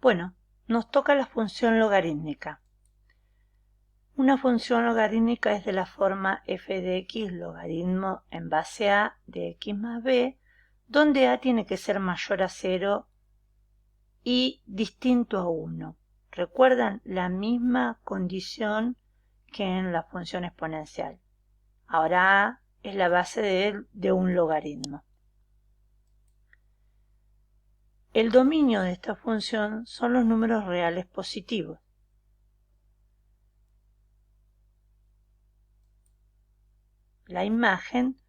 Bueno, nos toca la función logarítmica. Una función logarítmica es de la forma f de x logaritmo en base a de x más b, donde a tiene que ser mayor a 0 y distinto a 1. ¿Recuerdan? La misma condición que en la función exponencial. Ahora a es la base de un logaritmo. El dominio de esta función son los números reales positivos. La imagen,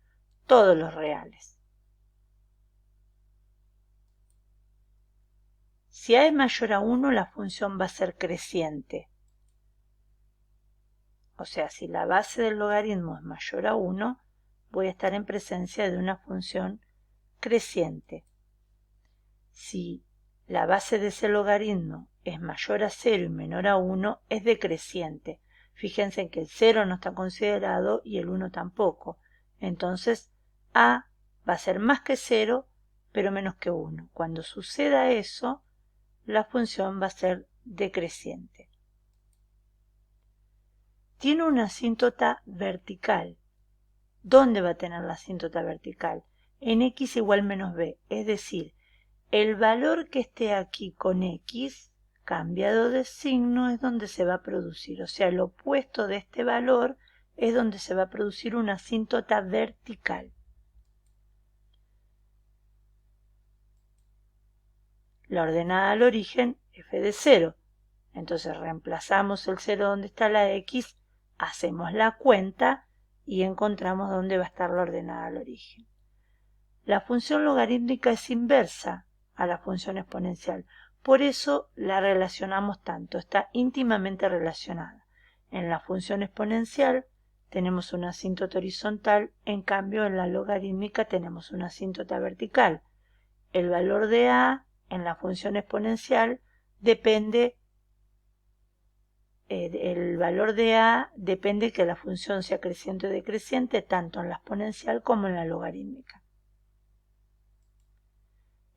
todos los reales. Si a es mayor a 1, la función va a ser creciente. O sea, si la base del logaritmo es mayor a 1, voy a estar en presencia de una función creciente. Si la base de ese logaritmo es mayor a 0 y menor a 1, es decreciente. Fíjense en que el 0 no está considerado y el 1 tampoco. Entonces, a va a ser más que 0, pero menos que 1. Cuando suceda eso, la función va a ser decreciente. Tiene una asíntota vertical. ¿Dónde va a tener la asíntota vertical? En x igual menos b, es decir, el valor que esté aquí con x, cambiado de signo, es donde se va a producir. O sea, el opuesto de este valor es donde se va a producir una asíntota vertical. La ordenada al origen, f de 0. Entonces reemplazamos el 0 donde está la x, hacemos la cuenta y encontramos dónde va a estar la ordenada al origen. La función logarítmica es inversa a la función exponencial. Por eso la relacionamos tanto, está íntimamente relacionada. En la función exponencial tenemos una asíntota horizontal, en cambio en la logarítmica tenemos una asíntota vertical. El valor de a en la función exponencial depende, que la función sea creciente o decreciente tanto en la exponencial como en la logarítmica.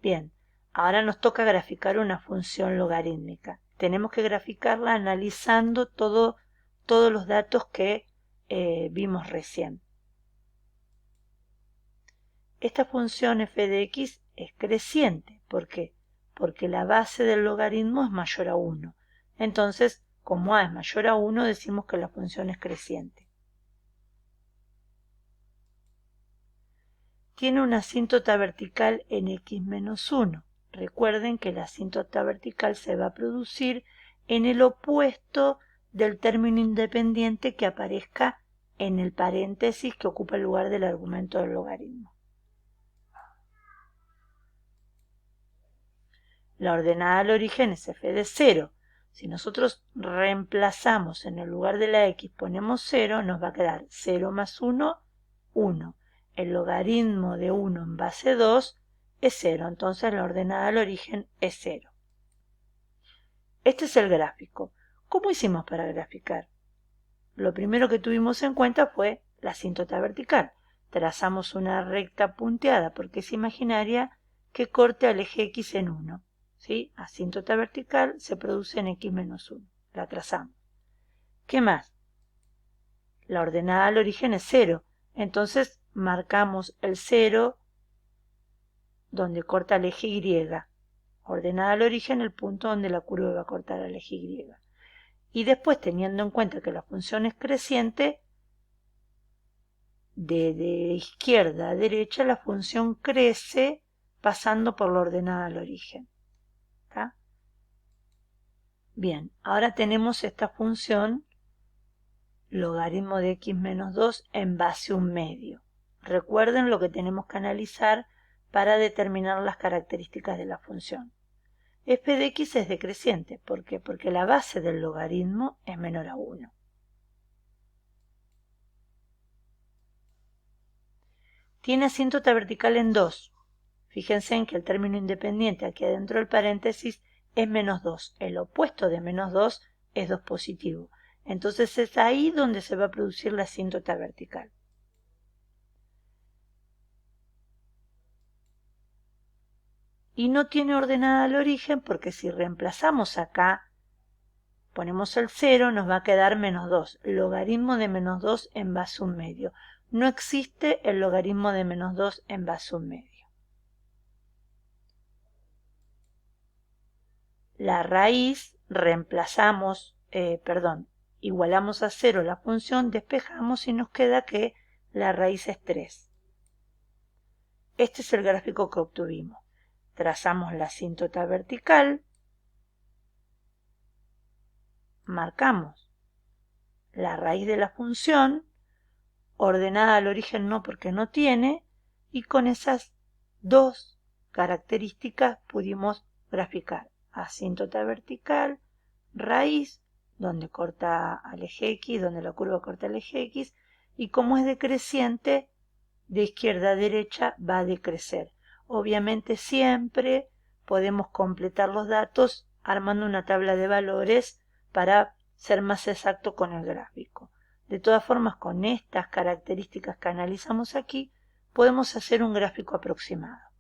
Bien, ahora nos toca graficar una función logarítmica. Tenemos que graficarla analizando todos los datos que vimos recién. Esta función f de x es creciente. ¿Por qué? Porque la base del logaritmo es mayor a 1. Entonces, como a es mayor a 1, decimos que la función es creciente. Tiene una asíntota vertical en x menos 1. Recuerden que la asíntota vertical se va a producir en el opuesto del término independiente que aparezca en el paréntesis que ocupa el lugar del argumento del logaritmo. La ordenada al origen es f de 0. Si nosotros reemplazamos en el lugar de la x, ponemos 0, nos va a quedar 0 más 1, 1. El logaritmo de 1 en base 2 es 0, entonces la ordenada al origen es 0. Este es el gráfico. ¿Cómo hicimos para graficar? Lo primero que tuvimos en cuenta fue la asíntota vertical. Trazamos una recta punteada porque es imaginaria que corte al eje x en 1. ¿Sí? Asíntota vertical se produce en x menos 1. La trazamos. ¿Qué más? La ordenada al origen es 0. Entonces marcamos el 0 donde corta el eje y. Ordenada al origen el punto donde la curva va a cortar al eje y. Y después, teniendo en cuenta que la función es creciente, de izquierda a derecha la función crece pasando por la ordenada al origen. ¿Está? Bien, ahora tenemos esta función logaritmo de x menos 2 en base a un medio. Recuerden lo que tenemos que analizar para determinar las características de la función. F de x es decreciente. ¿Por qué? Porque la base del logaritmo es menor a 1. Tiene asíntota vertical en 2. Fíjense en que el término independiente aquí adentro del paréntesis es menos 2. El opuesto de menos 2 es 2 positivo. Entonces es ahí donde se va a producir la asíntota vertical. y no tiene ordenada al origen porque si reemplazamos acá, ponemos el 0, nos va a quedar menos 2. Logaritmo de menos 2 en base a un medio. No existe el logaritmo de menos 2 en base a un medio. La raíz reemplazamos, igualamos a 0 la función, despejamos y nos queda que la raíz es 3. Este es el gráfico que obtuvimos. Trazamos la asíntota vertical, marcamos la raíz de la función, ordenada al origen no porque no tiene, y con esas dos características pudimos graficar asíntota vertical, raíz, donde corta al eje X, donde la curva corta al eje X, y como es decreciente, de izquierda a derecha va a decrecer. Obviamente siempre podemos completar los datos armando una tabla de valores para ser más exacto con el gráfico. De todas formas, con estas características que analizamos aquí, podemos hacer un gráfico aproximado.